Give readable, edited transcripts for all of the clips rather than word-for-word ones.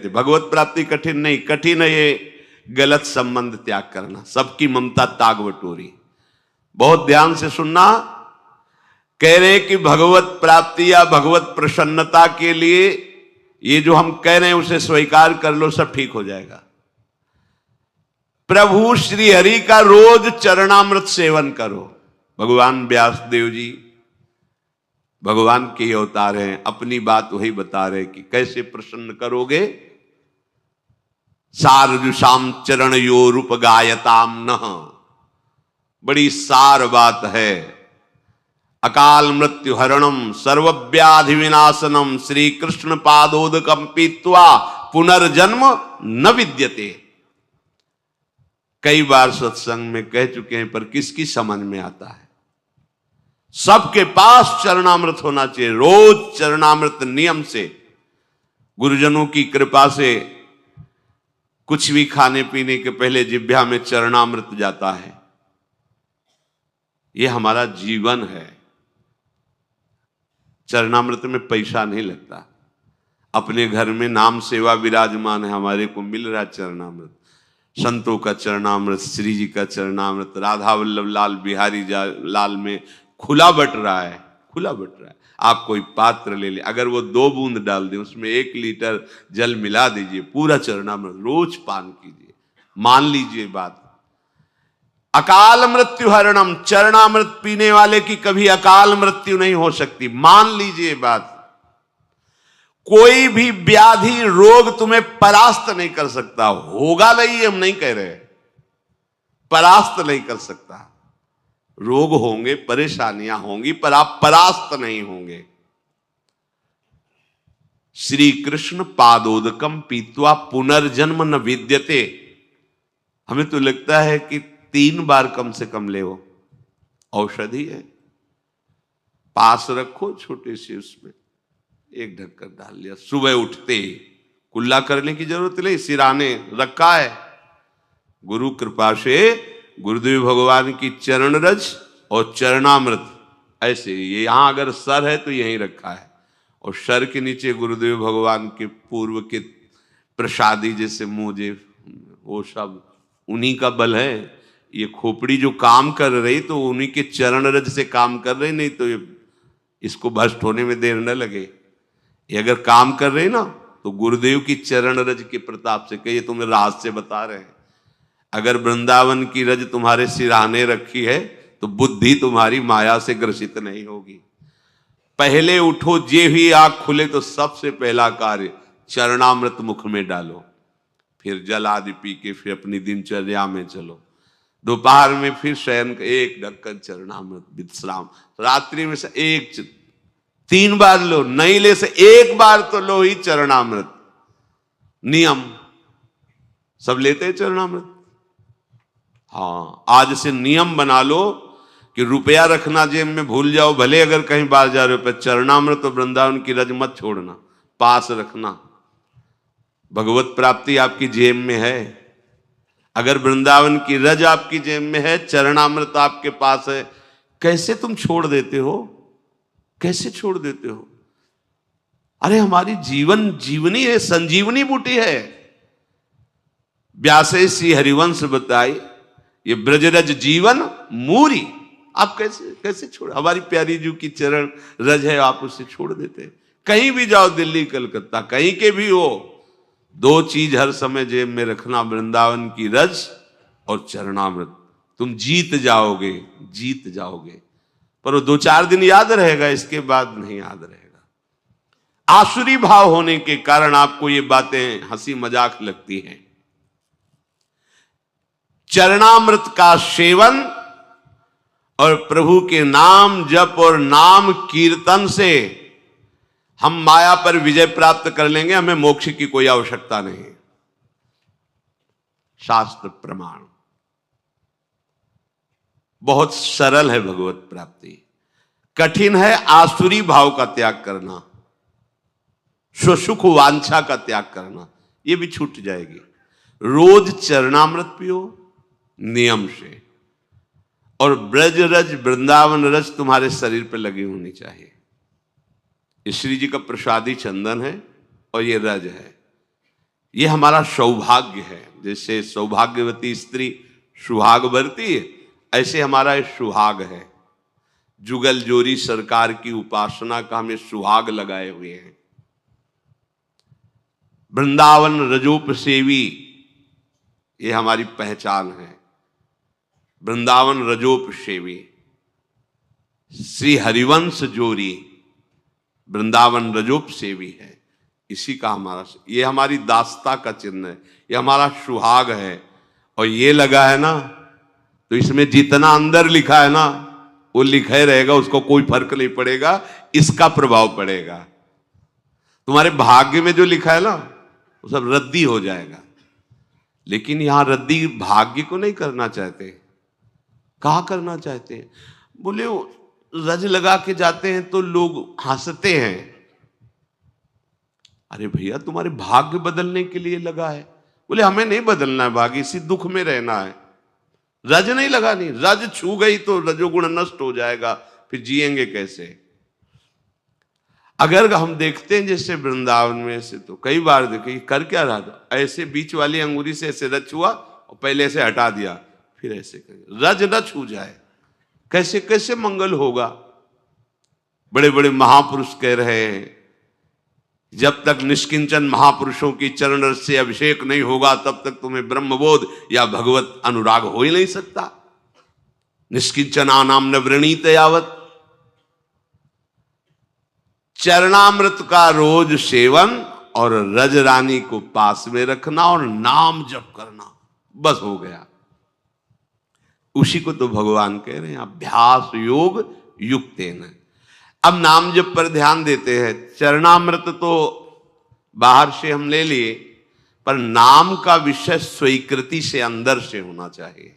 थे। भगवत प्राप्ति कठिन नहीं, कठिन है ये गलत संबंध त्याग करना, सबकी ममता ताग बटोरी। बहुत ध्यान से सुनना, कह रहे कि भगवत प्राप्ति या भगवत प्रसन्नता के लिए ये जो हम कह रहे हैं उसे स्वीकार कर लो, सब ठीक हो जाएगा। प्रभु श्री हरि का रोज चरणामृत सेवन करो। भगवान व्यासदेव जी भगवान के अवतार हैं, अपनी बात वही बता रहे कि कैसे प्रसन्न करोगे। सारजुषाम चरण यो रूप गायताम न, बड़ी सार बात है। अकाल मृत्यु हरणम सर्वव्याधि विनाशनम श्री कृष्ण पादोदकम पीत्वा पुनर्जन्म न विद्यते। कई बार सत्संग में कह चुके हैं, पर किसकी समझ में आता है। सबके पास चरणामृत होना चाहिए, रोज चरणामृत नियम से, गुरुजनों की कृपा से कुछ भी खाने पीने के पहले जिह्वा में चरणामृत जाता है। यह हमारा जीवन है। चरणामृत में पैसा नहीं लगता। अपने घर में नाम सेवा विराजमान है, हमारे को मिल रहा चरणामृत। संतों का चरणामृत, श्री जी का चरणामृत राधा वल्लभ लाल बिहारी लाल में खुला बट रहा है, खुला बट रहा है। आप कोई पात्र ले ले, अगर वो 2 बूंद डाल दें, उसमें 1 लीटर जल मिला दीजिए, पूरा चरणामृत रोज पान कीजिए। मान लीजिए बात। अकाल मृत्यु हरणम, चरणामृत पीने वाले की कभी अकाल मृत्यु नहीं हो सकती। मान लीजिए बात। कोई भी व्याधि रोग तुम्हें परास्त नहीं कर सकता। होगा नहीं, हम नहीं कह रहे, परास्त नहीं कर सकता। रोग होंगे, परेशानियां होंगी, पर आप परास्त नहीं होंगे। श्री कृष्ण पादोदकम पीत्वा पुनर्जन्म न विद्यते। हमें तो लगता है कि 3 बार कम से कम ले, वो औषधि है। पास रखो, छोटे से उसमें 1 ढक्कन डाल लिया, सुबह उठते ही कुल्ला करने की जरूरत नहीं, सिराने रखा है। गुरु कृपा से गुरुदेव भगवान की चरण रज और चरणामृत, ऐसे ये यहां अगर सर है तो यहीं रखा है, और सर के नीचे गुरुदेव भगवान के पूर्व के प्रसादी जैसे मुझे, वो सब उन्हीं का बल है। ये खोपड़ी जो काम कर रही तो उन्हीं के चरण रज से काम कर रही, नहीं तो इसको भ्रष्ट होने में देर न लगे। ये अगर काम कर रही ना तो गुरुदेव की चरण रज के प्रताप से, कहिए तुम्हें रहस्य बता रहे हैं। अगर वृंदावन की रज तुम्हारे सिराने रखी है तो बुद्धि तुम्हारी माया से ग्रसित नहीं होगी। पहले उठो, जे ही आंख खुले तो सबसे पहला कार्य चरणामृत मुख में डालो, फिर जल आदि पी के फिर अपनी दिनचर्या में चलो। दोपहर में फिर शयन 1 ढक्कन चरणामृत विश्राम। रात्रि में से 3 बार लो, नहीं ले से 1 बार तो लो ही चरणामृत। नियम सब लेते हैं चरणामृत। हाँ, आज से नियम बना लो कि रुपया रखना जेब में भूल जाओ, भले अगर कहीं बाहर जा रहे हो, पर चरणामृत तो वृंदावन की रज मत छोड़ना, पास रखना। भगवत प्राप्ति आपकी जेब में है। अगर वृंदावन की रज आपकी जेब में है, चरणामृत आपके पास है, कैसे तुम छोड़ देते हो? कैसे छोड़ देते हो? अरे हमारी जीवन जीवनी है, संजीवनी बूटी है। व्यासे सी हरिवंश बताई, ये ब्रजरज जीवन मूरी। आप कैसे छोड़, हमारी प्यारी जी की चरण रज है, आप उसे छोड़ देते। कहीं भी जाओ, दिल्ली कलकत्ता कहीं के भी हो, 2 चीज हर समय जेब में रखना, वृंदावन की रज और चरणामृत। तुम जीत जाओगे, जीत जाओगे। पर वो 2-4 दिन याद रहेगा, इसके बाद नहीं याद रहेगा। आसुरी भाव होने के कारण आपको ये बातें हंसी मजाक लगती हैं। चरणामृत का सेवन और प्रभु के नाम जप और नाम कीर्तन से हम माया पर विजय प्राप्त कर लेंगे। हमें मोक्ष की कोई आवश्यकता नहीं। शास्त्र प्रमाण बहुत सरल है भगवत प्राप्ति। कठिन है आसुरी भाव का त्याग करना, स्वसुख वांछा का त्याग करना, यह भी छूट जाएगी। रोज चरणामृत पियो नियम से, और ब्रज रज वृंदावन रज तुम्हारे शरीर पर लगी होनी चाहिए। श्री जी का प्रसादी चंदन है और ये रज है। ये हमारा सौभाग्य है। जैसे सौभाग्यवती स्त्री सुहाग भरती है, ऐसे हमारा ये सुहाग है। जुगल जोरी सरकार की उपासना का हमें सुहाग लगाए हुए हैं। वृंदावन रजोप सेवी, ये हमारी पहचान है। वृंदावन रजोप सेवी, श्री हरिवंश जोरी वृंदावन रजोप सेवी है। इसी का हमारा, ये हमारी दास्ता का चिन्ह है, ये हमारा सुहाग है। और ये लगा है ना, तो इसमें जितना अंदर लिखा है ना वो लिखा ही रहेगा, उसको कोई फर्क नहीं पड़ेगा, इसका प्रभाव पड़ेगा। तुम्हारे भाग्य में जो लिखा है ना वो सब रद्दी हो जाएगा। लेकिन यहां रद्दी भाग्य को नहीं करना चाहते। कहा करना चाहते हैं? बोले रज लगा के जाते हैं तो लोग हंसते हैं। अरे भैया, तुम्हारे भाग्य बदलने के लिए लगा है। बोले हमें नहीं बदलना है भाग्य, इसी दुख में रहना है। रज नहीं लगानी, रज छू गई तो रजोगुण नष्ट हो जाएगा, फिर जिएंगे कैसे? अगर हम देखते हैं जैसे वृंदावन में से, तो कई बार देखे कर क्या रहा था, ऐसे बीच वाली अंगुली से ऐसे रज छुआ और पहले से हटा दिया, फिर ऐसे कर, रज न छू जाए, कैसे कैसे मंगल होगा? बड़े बड़े महापुरुष कह रहे हैं जब तक निष्किंचन महापुरुषों की चरण रस से अभिषेक नहीं होगा तब तक तुम्हें ब्रह्मबोध या भगवत अनुराग हो ही नहीं सकता। निष्किंचना नाम न वृणीत यावत, चरणामृत का रोज सेवन और रज रानी को पास में रखना और नाम जप करना, बस हो गया। उसी को तो भगवान कह रहे हैं अभ्यास योग युक्तेन। अब नाम जप पर ध्यान देते हैं। चरणामृत तो बाहर से हम ले लिए, पर नाम का विषय स्वीकृति से अंदर से होना चाहिए।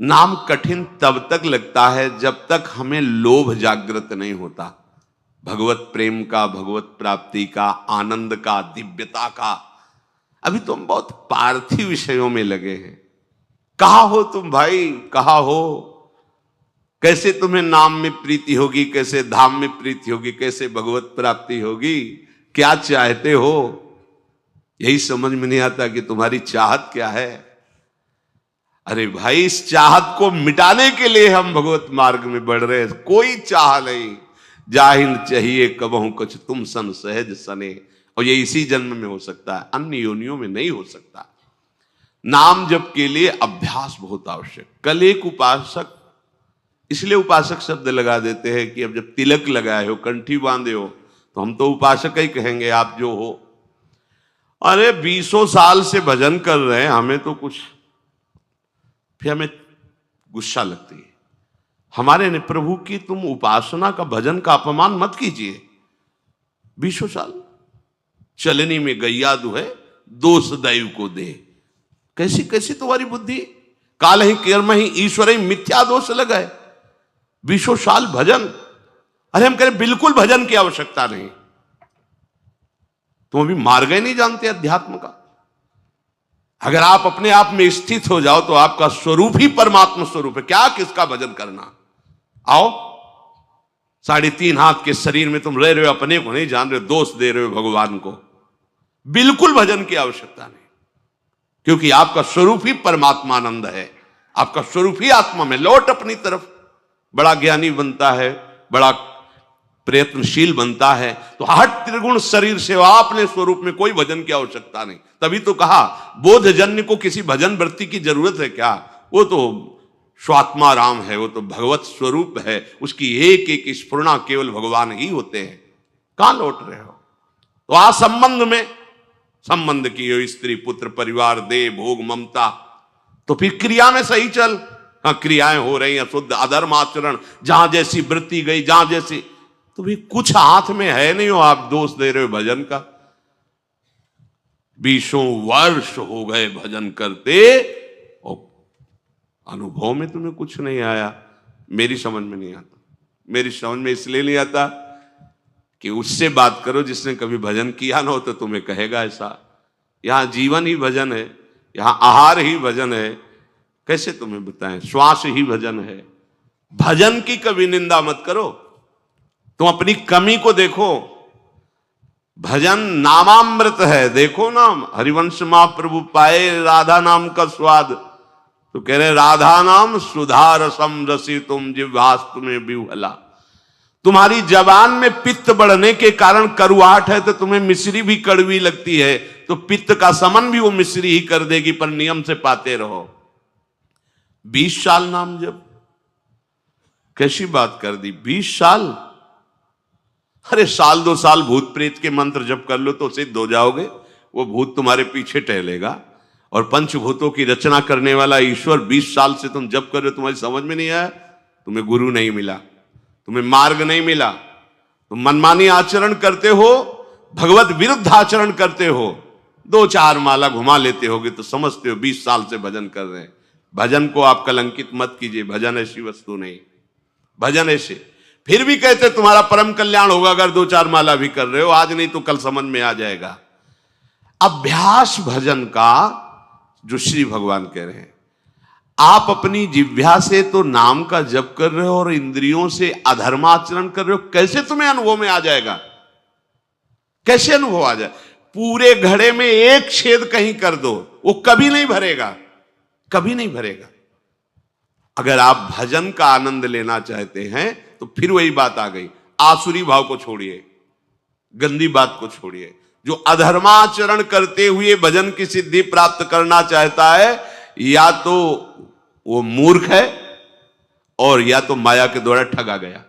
नाम कठिन तब तक लगता है जब तक हमें लोभ जागृत नहीं होता, भगवत प्रेम का, भगवत प्राप्ति का, आनंद का, दिव्यता का। अभी तो हम बहुत पार्थिव विषयों में लगे हैं। कहाँ हो तुम भाई, कहाँ हो? कैसे तुम्हें नाम में प्रीति होगी, कैसे धाम में प्रीति होगी, कैसे भगवत प्राप्ति होगी? क्या चाहते हो? यही समझ में नहीं आता कि तुम्हारी चाहत क्या है। अरे भाई, इस चाहत को मिटाने के लिए हम भगवत मार्ग में बढ़ रहे हैं। कोई चाह नहीं, जाहिल चाहिए कबहू कुछ तुम सन सहज सने। और ये इसी जन्म में हो सकता है, अन्य योनियों में नहीं हो सकता। नाम जप के लिए अभ्यास बहुत आवश्यक। कल एक उपासक, इसलिए उपासक शब्द लगा देते हैं कि अब जब तिलक लगाए हो, कंठी बांधे हो, तो हम तो उपासक ही कहेंगे, आप जो हो। अरे 20 साल से भजन कर रहे हैं, हमें तो कुछ, फिर हमें गुस्सा लगती है हमारे ने, प्रभु की तुम उपासना का, भजन का अपमान मत कीजिए। 20 साल चलनी में गैया दुहे, दोष दैव को दे। कैसी कैसी तुम्हारी बुद्धि? काल ही कर्म ही ईश्वर ही मिथ्या दोष लगाए। 20 साल भजन। अरे हम कह रहे बिल्कुल भजन की आवश्यकता नहीं। तुम अभी मार्ग ही नहीं जानते अध्यात्म का। अगर आप अपने आप में स्थित हो जाओ तो आपका स्वरूप ही परमात्मा स्वरूप है। क्या किसका भजन करना? आओ, 3.5 हाथ के शरीर में तुम रह रहे हो, अपने को नहीं जान रहे हो, दोष दे रहे हो भगवान को। बिल्कुल भजन की आवश्यकता नहीं, क्योंकि आपका स्वरूप ही परमात्मानंद है। आपका स्वरूप ही आत्मा में। लौट अपनी तरफ। बड़ा ज्ञानी बनता है, बड़ा प्रयत्नशील बनता है, तो हट त्रिगुण शरीर से अपने स्वरूप में कोई भजन की आवश्यकता नहीं। तभी तो कहा बोधजन्य को किसी भजन वृत्ति की जरूरत है क्या? वो तो स्वात्मा राम है, वो तो भगवत स्वरूप है। उसकी एक एक स्फुरणा केवल भगवान ही होते हैं। कहां लौट रहे हो? तो आ संबंध में, संबंध की हो, स्त्री पुत्र परिवार दे भोग ममता, तो फिर क्रिया में सही चल। हाँ, क्रियाएं हो रही हैं शुद्ध, अधर्म आचरण, जहां जैसी वृत्ति गई, जहां जैसी, तो भी कुछ हाथ में है नहीं हो, आप दोष दे रहे हो भजन का। 20 वर्ष हो गए भजन करते और अनुभव में तुम्हें कुछ नहीं आया। मेरी समझ में नहीं आता। मेरी समझ में इसलिए नहीं आता कि उससे बात करो जिसने कभी भजन किया ना हो, तो तुम्हें कहेगा ऐसा। यहां जीवन ही भजन है, यहां आहार ही भजन है। कैसे तुम्हें बताएं? श्वास ही भजन है। भजन की कभी निंदा मत करो। तुम अपनी कमी को देखो। भजन नामामृत है। देखो ना, हरिवंश महाप्रभु पाए राधा नाम का स्वाद तो कह रहे राधा नाम सुधा रसम रसी तुम जिह्वास्तु में विह्वला। तुम्हारी जबान में पित्त बढ़ने के कारण करुआहट है तो तुम्हें मिश्री भी कड़वी लगती है, तो पित्त का समन भी वो मिश्री ही कर देगी, पर नियम से पाते रहो। 20 साल नाम जप, कैसी बात कर दी 20 साल। अरे साल 2 साल भूत प्रेत के मंत्र जप कर लो तो सिद्ध हो जाओगे, वो भूत तुम्हारे पीछे टहलेगा। और पंचभूतों की रचना करने वाला ईश्वर 20 साल से तुम जप कर रहे हो, तुम्हारी समझ में नहीं आया, तुम्हें गुरु नहीं मिला, तुम्हें मार्ग नहीं मिला, तुम मनमानी आचरण करते हो, भगवत विरुद्ध आचरण करते हो, 2-4 माला घुमा लेते होगे तो समझते हो 20 साल से भजन कर रहे हैं। भजन को आप कलंकित मत कीजिए, भजन ऐसी वस्तु नहीं। भजन ऐसे फिर भी कहते तुम्हारा परम कल्याण होगा अगर 2-4 माला भी कर रहे हो, आज नहीं तो कल समझ में आ जाएगा। अभ्यास भजन का जो श्री भगवान कह रहे हैं, आप अपनी जिह्वा से तो नाम का जप कर रहे हो और इंद्रियों से अधर्माचरण कर रहे हो, कैसे तुम्हें अनुभव में आ जाएगा? कैसे अनुभव आ जाए? पूरे घड़े में एक छेद कहीं कर दो, वो कभी नहीं भरेगा, कभी नहीं भरेगा। अगर आप भजन का आनंद लेना चाहते हैं तो फिर वही बात आ गई, आसुरी भाव को छोड़िए, गंदी बात को छोड़िए। जो अधर्माचरण करते हुए भजन की सिद्धि प्राप्त करना चाहता है, या तो वो मूर्ख है और या तो माया के द्वारा ठगा गया।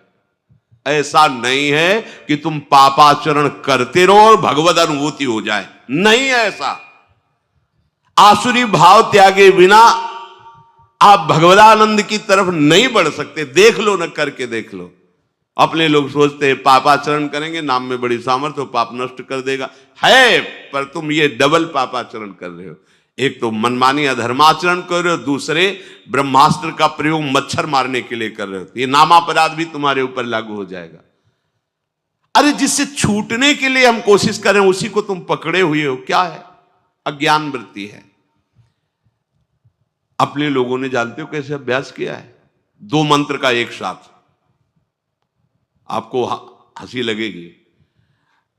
ऐसा नहीं है कि तुम पापाचरण करते रहो और भगवत अनुभूति हो जाए, नहीं है ऐसा। आसुरी भाव त्यागे बिना आप भगवदानंद की तरफ नहीं बढ़ सकते। देख लो न, करके देख लो। अपने लोग सोचते हैं पापाचरण करेंगे, नाम में बड़ी सामर्थ्य हो, पाप नष्ट कर देगा, है पर तुम ये डबल पापाचरण कर रहे हो। एक तो मनमानी अधर्माचरण कर रहे हो, दूसरे ब्रह्मास्त्र का प्रयोग मच्छर मारने के लिए कर रहे हो। ये नामापराध भी तुम्हारे ऊपर लागू हो जाएगा। अरे जिससे छूटने के लिए हम कोशिश करें उसी को तुम पकड़े हुए हो, क्या है? अज्ञान वृत्ति है। अपने लोगों ने जानते हो कैसे अभ्यास किया है? 2 मंत्र का एक साथ, आपको हंसी लगेगी।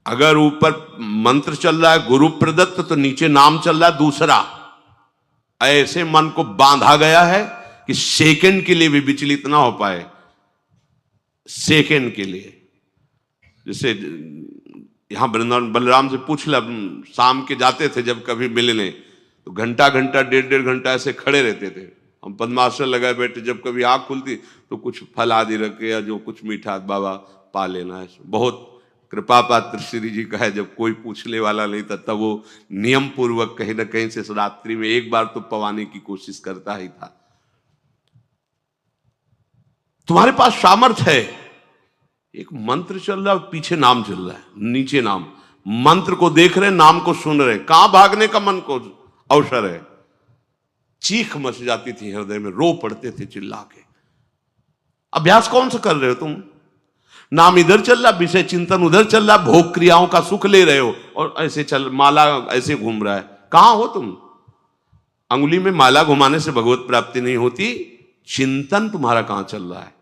अगर ऊपर मंत्र चल रहा है गुरु प्रदत्त तो नीचे नाम चल रहा है दूसरा, ऐसे मन को बांधा गया है कि सेकंड के लिए भी विचलित ना हो पाए। सेकंड के लिए, जैसे यहां वृंदावन बलराम से पूछ ला, शाम के जाते थे जब कभी मिलने तो घंटा घंटा 1.5 घंटा ऐसे खड़े रहते थे। हम पद्मासन लगाए बैठे, जब कभी आंख खुलती तो कुछ फल आदि रखे या जो कुछ मीठा बाबा पा लेना है। बहुत कृपा पात्र श्री जी का है, जब कोई पूछने वाला नहीं था तब वो नियम पूर्वक कहीं ना कहीं से रात्रि में एक बार तो पवाने की कोशिश करता ही था। तुम्हारे पास सामर्थ्य है, एक मंत्र चल रहा है पीछे नाम चल रहा है, नीचे नाम, मंत्र को देख रहे, नाम को सुन रहे, कहां भागने का मन को अवसर है। चीख मच जाती थी हृदय में, रो पड़ते थे चिल्ला के। अभ्यास कौन सा कर रहे हो तुम? नाम इधर चल रहा, विषय चिंतन उधर चल रहा, भोग क्रियाओं का सुख ले रहे हो और ऐसे चल माला ऐसे घूम रहा है। कहां हो तुम? अंगुली में माला घुमाने से भगवत प्राप्ति नहीं होती। चिंतन तुम्हारा कहां चल रहा है?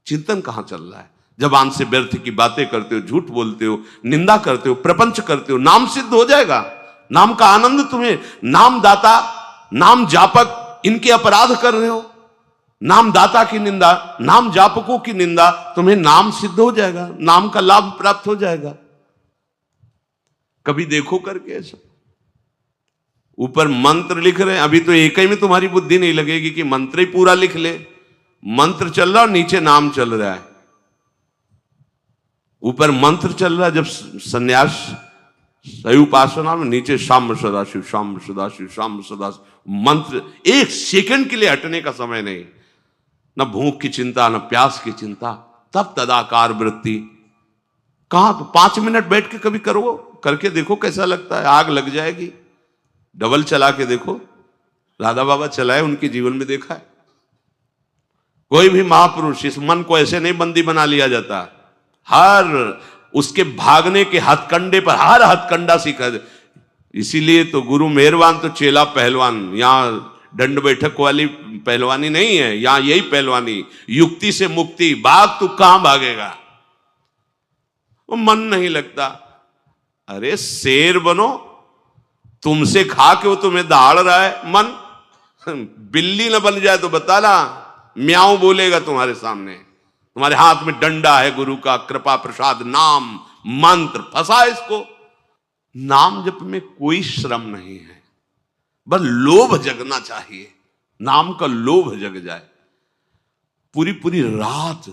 चिंतन कहां चल रहा है? जबान से व्यर्थ की बातें करते हो, झूठ बोलते हो, निंदा करते हो, प्रपंच करते हो, नाम सिद्ध हो जाएगा। नाम का आनंद तुम्हें, नाम दाता नाम जापक इनके अपराध कर रहे हो। नाम दाता की निंदा, नाम जापकों की निंदा, तुम्हें नाम सिद्ध हो जाएगा, नाम का लाभ प्राप्त हो जाएगा। कभी देखो करके ऐसा। ऊपर मंत्र लिख रहे हैं, अभी तो एक ही में तुम्हारी बुद्धि नहीं लगेगी कि मंत्र ही पूरा लिख ले। मंत्र चल रहा और नीचे नाम चल रहा है। ऊपर मंत्र चल रहा है जब संन्यास सही उपासना में, नीचे शाम सदाशिव शाम सदाशिव शाम सदाशिव। मंत्र एक सेकंड के लिए हटने का समय नहीं, न भूख की चिंता न प्यास की चिंता। तब तदाकार वृत्ति। कहां? तो 5 मिनट बैठ के कभी करो, करके देखो कैसा लगता है। आग लग जाएगी। डबल चला के देखो, राधा बाबा चलाए, उनके जीवन में देखा है। कोई भी महापुरुष, इस मन को ऐसे नहीं बंदी बना लिया जाता। हर उसके भागने के हथकंडे पर हर हथकंडा सीखा। इसीलिए तो गुरु मेहरबान तो चेला पहलवान। यहां दंड बैठक वाली पहलवानी नहीं है, यहां यही पहलवानी, युक्ति से मुक्ति। भाग तू कहां भागेगा? वो मन नहीं लगता। अरे शेर बनो, तुमसे खा के वो तुम्हें दहाड़ रहा है। मन बिल्ली न बन जाए तो बताना, म्याऊं बोलेगा तुम्हारे सामने। तुम्हारे हाथ में डंडा है गुरु का, कृपा प्रसाद नाम मंत्र, फंसा इसको। नाम जप में कोई श्रम नहीं है, बस लोभ जगना चाहिए, नाम का लोभ जग जाए। पूरी पूरी रात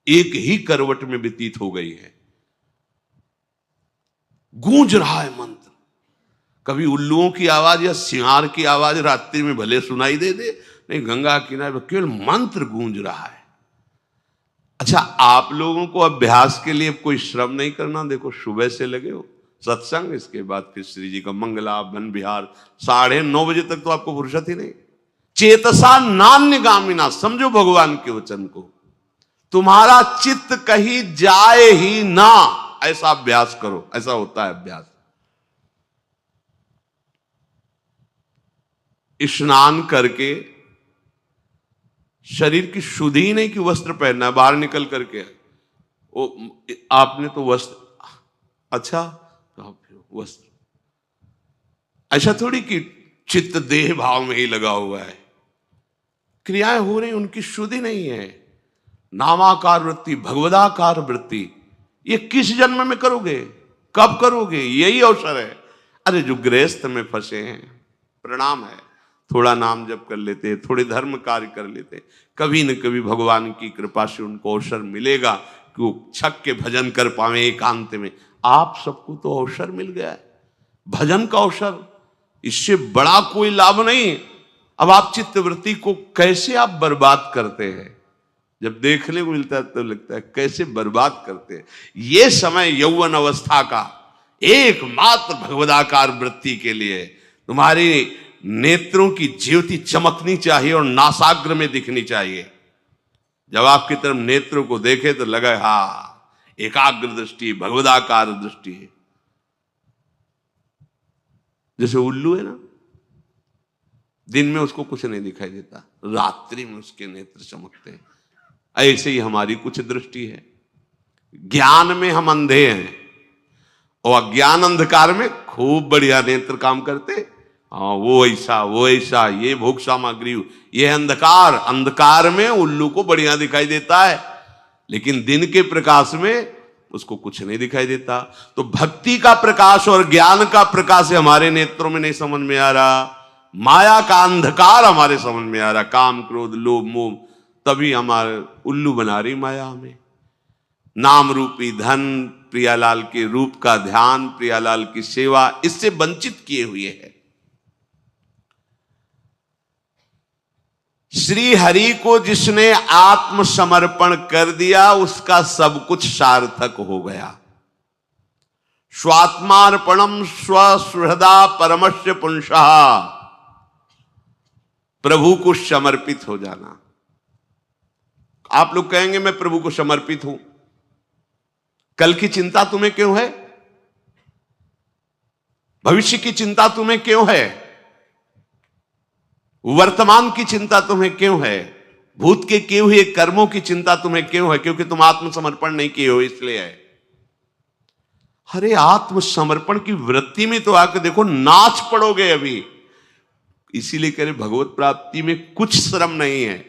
एक ही करवट में व्यतीत हो गई है, गूंज रहा है मंत्र। कभी उल्लुओं की आवाज या सिंहार की आवाज रात्रि में भले सुनाई दे, नहीं, गंगा किनारे केवल मंत्र गूंज रहा है। अच्छा, आप लोगों को अभ्यास के लिए कोई श्रम नहीं करना। देखो, सुबह से लगे हो सत्संग, इसके बाद फिर श्री जी का मंगला वन विहार, 9:30 बजे तक तो आपको फुर्सत ही नहीं। चेतसा नान्यगामिना, समझो भगवान के वचन को, तुम्हारा चित्त कहीं जाए ही ना, ऐसा अभ्यास करो। ऐसा होता है अभ्यास। स्नान करके शरीर की शुद्धि ही नहीं कि वस्त्र पहनना है, बाहर निकल करके वो आपने तो वस्त्र, अच्छा तो वस्त्र, ऐसा थोड़ी कि चित्त देह भाव में ही लगा हुआ है, क्रियाएं हो रही, उनकी शुद्धि नहीं है। नामाकार वृत्ति, भगवदाकार वृत्ति, ये किस जन्म में करोगे, कब करोगे, यही अवसर है। अरे जो गृहस्थ में फंसे हैं, प्रणाम है, थोड़ा नाम जप कर लेते, थोड़े धर्म कार्य कर लेते, कभी न कभी भगवान की कृपा से उनको अवसर मिलेगा कि वो छक के भजन कर पावे एकांत में। आप सबको तो अवसर मिल गया है, भजन का अवसर, इससे बड़ा कोई लाभ नहीं। अब आप चित्तवृत्ति को कैसे आप बर्बाद करते हैं, जब देखने को मिलता है तो लगता है कैसे बर्बाद करते हैं। ये समय यौवन अवस्था का एकमात्र भगवदाकार वृत्ति के लिए तुम्हारी नेत्रों की ज्योति चमकनी चाहिए और नासाग्र में दिखनी चाहिए। जब आपकी तरफ नेत्रों को देखे तो लगे हा, एकाग्र दृष्टि, भगवदाकार दृष्टि है। जैसे उल्लू है ना, दिन में उसको कुछ नहीं दिखाई देता, रात्रि में उसके नेत्र चमकते हैं। ऐसे ही हमारी कुछ दृष्टि है। ज्ञान में हम अंधे हैं और अज्ञान अंधकार में खूब बढ़िया नेत्र काम करते। हाँ, वो ऐसा, ये भोग सामग्री, ये अंधकार, अंधकार में उल्लू को बढ़िया दिखाई देता है, लेकिन दिन के प्रकाश में उसको कुछ नहीं दिखाई देता। तो भक्ति का प्रकाश और ज्ञान का प्रकाश हमारे नेत्रों में नहीं समझ में आ रहा, माया का अंधकार हमारे समझ में आ रहा, काम क्रोध लोभ मोह, तभी हमारे उल्लू बना रही माया हमें। नाम रूपी धन, प्रियालाल के रूप का ध्यान, प्रियालाल की सेवा, इससे वंचित किए हुए हैं। श्री हरि को जिसने आत्मसमर्पण कर दिया, उसका सब कुछ सार्थक हो गया। स्वात्मार्पणम स्वसुहृदा परमस्य पुंसः, प्रभु को समर्पित हो जाना। आप लोग कहेंगे मैं प्रभु को समर्पित हूं, कल की चिंता तुम्हें क्यों है, भविष्य की चिंता तुम्हें क्यों है, वर्तमान की चिंता तुम्हें क्यों है, भूत के किए हुए कर्मों की चिंता तुम्हें क्यों है? क्योंकि तुम आत्मसमर्पण नहीं किए हो, इसलिए है। अरे आत्मसमर्पण की वृत्ति में तो आकर देखो, नाच पड़ोगे अभी। इसीलिए कह रहे भगवत प्राप्ति में कुछ श्रम नहीं है,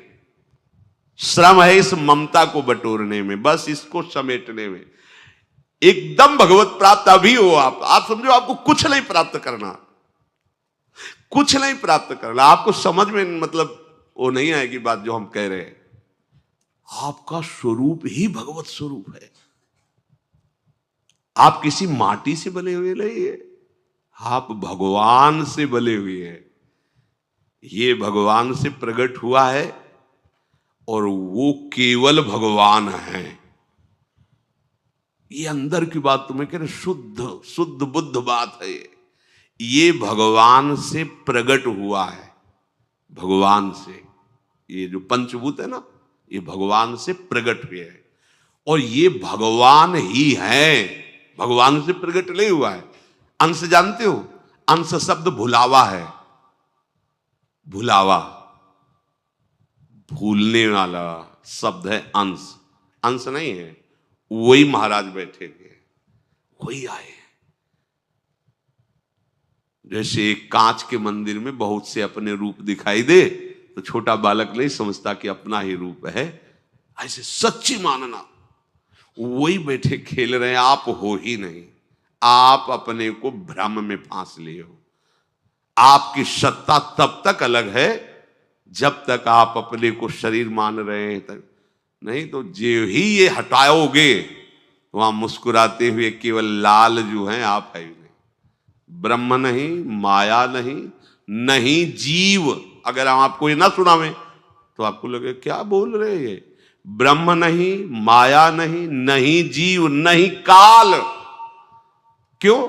श्रम है इस ममता को बटोरने में, बस इसको समेटने में। एकदम भगवत प्राप्त अभी हो आप समझो, आपको कुछ नहीं प्राप्त करना, कुछ नहीं प्राप्त करना। आपको समझ में मतलब वो नहीं आएगी बात जो हम कह रहे हैं। आपका स्वरूप ही भगवत स्वरूप है। आप किसी माटी से बने हुए नहीं है, आप भगवान से बने हुए हैं। ये भगवान से प्रकट हुआ है और वो केवल भगवान है। ये अंदर की बात तुम्हें कह रहे, शुद्ध शुद्ध बुद्ध बात है। ये भगवान से प्रकट हुआ है, भगवान से। ये जो पंचभूत है ना, ये भगवान से प्रकट हुए हैं और ये भगवान ही है, भगवान से प्रकट नहीं हुआ है। अंश जानते हो, अंश शब्द भुलावा है, भुलावा, भूलने वाला शब्द है अंश। अंश नहीं है, वही महाराज बैठे थे, वही आए, जैसे एक कांच के मंदिर में बहुत से अपने रूप दिखाई दे तो छोटा बालक नहीं समझता कि अपना ही रूप है, ऐसे सच्ची मानना। वही बैठे खेल रहे हैं, आप हो ही नहीं, आप अपने को भ्रम में फांस लिए हो। आपकी सत्ता तब तक अलग है जब तक आप अपने को शरीर मान रहे हैं तक, नहीं तो जो ही ये हटाओगे वहां मुस्कुराते हुए केवल लाल जो है आप है ही नहीं। ब्रह्म नहीं, माया नहीं, नहीं जीव। अगर हम आपको ये ना सुनावें तो आपको लगे क्या बोल रहे ये, ब्रह्म नहीं, माया नहीं, नहीं जीव, नहीं काल। क्यों?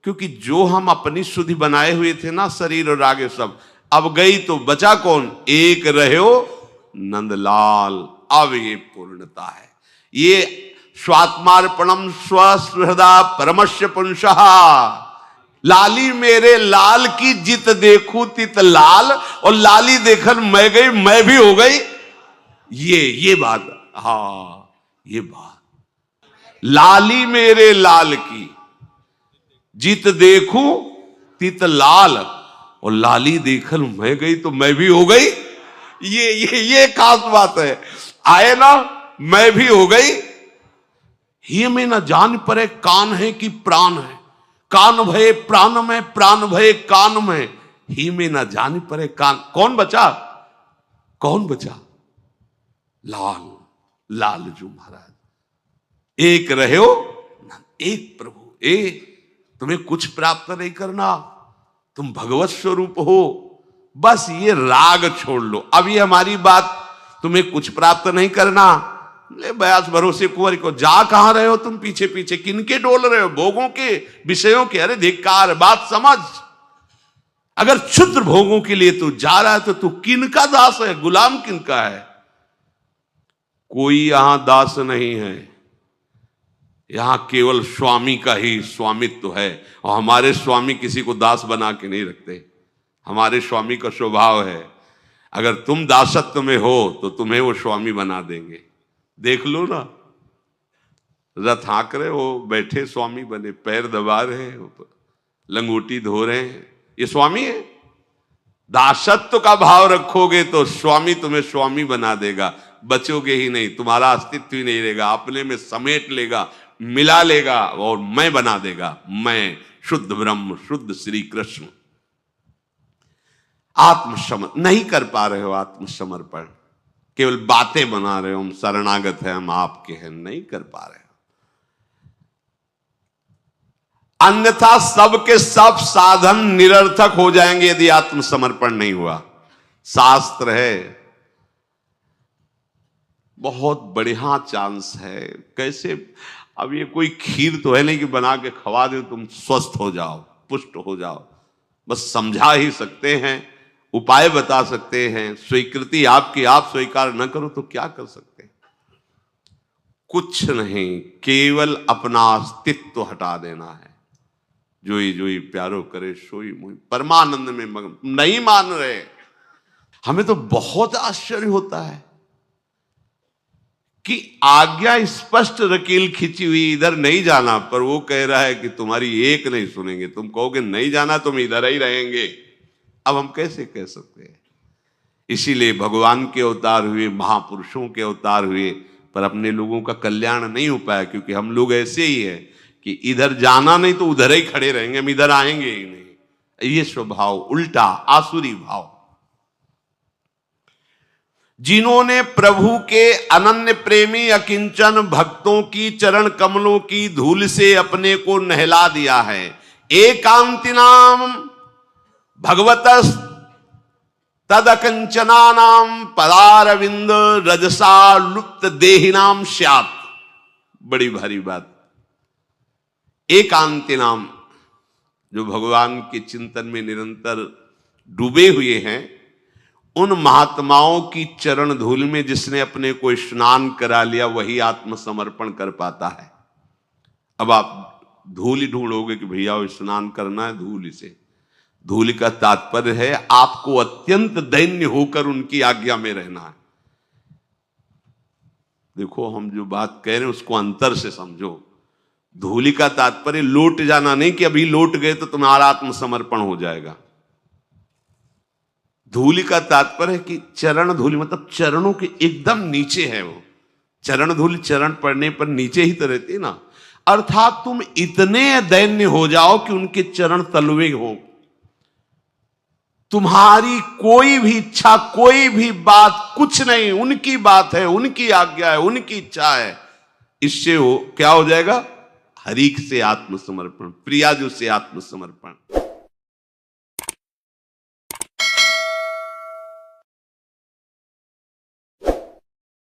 क्योंकि जो हम अपनी सुधि बनाए हुए थे ना, शरीर और आगे सब, अब गई तो बचा कौन? एक रहो नंदलाल। अब ये पूर्णता है। ये स्वात्मार्पणम स्वहृदा परमस्य पुंसः। लाली मेरे लाल की जित देखूं तित लाल, और लाली देखन मैं गई मैं भी हो गई। ये बात, हाँ ये बात, लाली मेरे लाल की जित देखूं तित लाल, और लाली देखल मैं गई तो मैं भी हो गई। ये खास बात है। आए ना मैं भी हो गई। ही में न जान परे कान है कि प्राण है, कान भय प्राण में, प्राण भय कान में, ही में न जान परे कान। कौन बचा? कौन बचा? लाल, लालजू महाराज। एक रहो एक प्रभु। तुम्हें कुछ प्राप्त नहीं करना, तुम भगवत स्वरूप हो, बस ये राग छोड़ लो। अब ये हमारी बात, तुम्हें कुछ प्राप्त नहीं करना, ले बयास भरोसे कुंवर को। जा कहां रहे हो तुम? पीछे पीछे किनके डोल रहे हो? भोगों के, विषयों के। अरे धिक्कार, बात समझ। अगर क्षुद्र भोगों के लिए तू जा रहा है तो तू किनका दास है, गुलाम किनका है? कोई यहां दास नहीं है, यहां केवल स्वामी का ही स्वामित्व है। और हमारे स्वामी किसी को दास बना के नहीं रखते। हमारे स्वामी का स्वभाव है, अगर तुम दासत्व में हो तो तुम्हें वो स्वामी बना देंगे। देख लो ना, रथ हाँक रहे हो, बैठे स्वामी बने, पैर दबा रहे हैं, लंगोटी धो रहे हैं, ये स्वामी है। दासत्व का भाव रखोगे तो स्वामी तुम्हें स्वामी बना देगा। बचोगे ही नहीं, तुम्हारा अस्तित्व ही नहीं रहेगा, अपने में समेट लेगा, मिला लेगा और मैं बना देगा। मैं शुद्ध ब्रह्म, शुद्ध श्री कृष्ण। आत्मसमर्पण नहीं कर पा रहे हो, आत्मसमर्पण केवल बातें बना रहे हो, हम शरणागत हैं, हम आपके हैं, नहीं कर पा रहे हो। अन्यथा सबके सब साधन निरर्थक हो जाएंगे यदि आत्मसमर्पण नहीं हुआ। शास्त्र है, बहुत बढ़िया चांस है। कैसे? अब ये कोई खीर तो है नहीं कि बना के खवा दे तुम स्वस्थ हो जाओ, पुष्ट हो जाओ। बस समझा ही सकते हैं, उपाय बता सकते हैं। स्वीकृति आपकी, आप स्वीकार न करो तो क्या कर सकते हैं? कुछ नहीं, केवल अपना अस्तित्व हटा देना है। जोई जोई प्यारो करे सोई मोई, परमानंद में मगन। नहीं मान रहे। हमें तो बहुत आश्चर्य होता है कि आज्ञा स्पष्ट रकील खिंची हुई, इधर नहीं जाना, पर वो कह रहा है कि तुम्हारी एक नहीं सुनेंगे। तुम कहोगे नहीं जाना, तुम इधर ही रहेंगे। अब हम कैसे कह सकते हैं? इसीलिए भगवान के अवतार हुए, महापुरुषों के अवतार हुए, पर अपने लोगों का कल्याण नहीं हो पाया। क्योंकि हम लोग ऐसे ही हैं कि इधर जाना नहीं तो उधर ही खड़े रहेंगे, हम इधर आएंगे ही नहीं। ये स्वभाव उल्टा, आसुरी भाव। जिन्होंने प्रभु के अनन्य प्रेमी अकिंचन भक्तों की चरण कमलों की धूल से अपने को नहला दिया है। एकांति नाम भगवतस् तदकंचना नाम पदारविंद रजसा लुप्त देहिनाम स्यात्। बड़ी भारी बात। एकांति नाम, जो भगवान के चिंतन में निरंतर डूबे हुए हैं, उन महात्माओं की चरण धूल में जिसने अपने को स्नान करा लिया, वही आत्मसमर्पण कर पाता है। अब आप धूल ही ढूंढोगे कि भैया स्नान करना है, धूल से। धूल का तात्पर्य है आपको अत्यंत दैन्य होकर उनकी आज्ञा में रहना है। देखो, हम जो बात कह रहे हैं उसको अंतर से समझो। धूलि का तात्पर्य लौट जाना नहीं कि अभी लौट गए तो तुम्हारा आत्मसमर्पण हो जाएगा। धूलि का तात्पर्य है कि चरण धूलि मतलब चरणों के एकदम नीचे है वो। चरण धूलि चरण पड़ने पर नीचे ही तो रहती है ना। अर्थात तुम इतने दैन्य हो जाओ कि उनके चरण तलवे हो। तुम्हारी कोई भी इच्छा, कोई भी बात कुछ नहीं, उनकी बात है, उनकी आज्ञा है, उनकी इच्छा है। इससे हो क्या हो जाएगा? हरि से आत्मसमर्पण, प्रियाजू से आत्मसमर्पण।